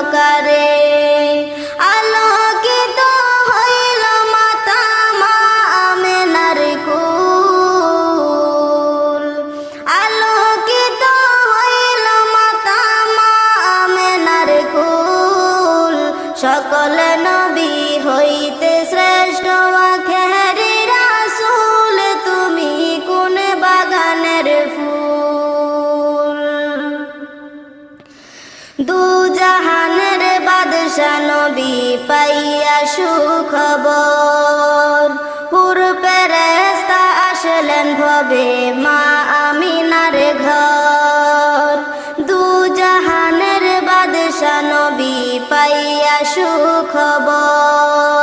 অন্ধকারে আলোকিত হইল মাতা মা আমেনার কুল। আলোকিত হইল মাতা মা আমেনার কুল। সকল নবী হইতে শ্রেষ্ঠ আখেরি রাসূল, তুমি কোন বাগানের ফুল। দু জাহানের বাদশা নবী পাইয়া সুখবর, হুর ফেরেশতা আসলেন ভবে মা আমিনার ঘর। দু জাহানের বাদশা নবী পাইয়া সুখবর,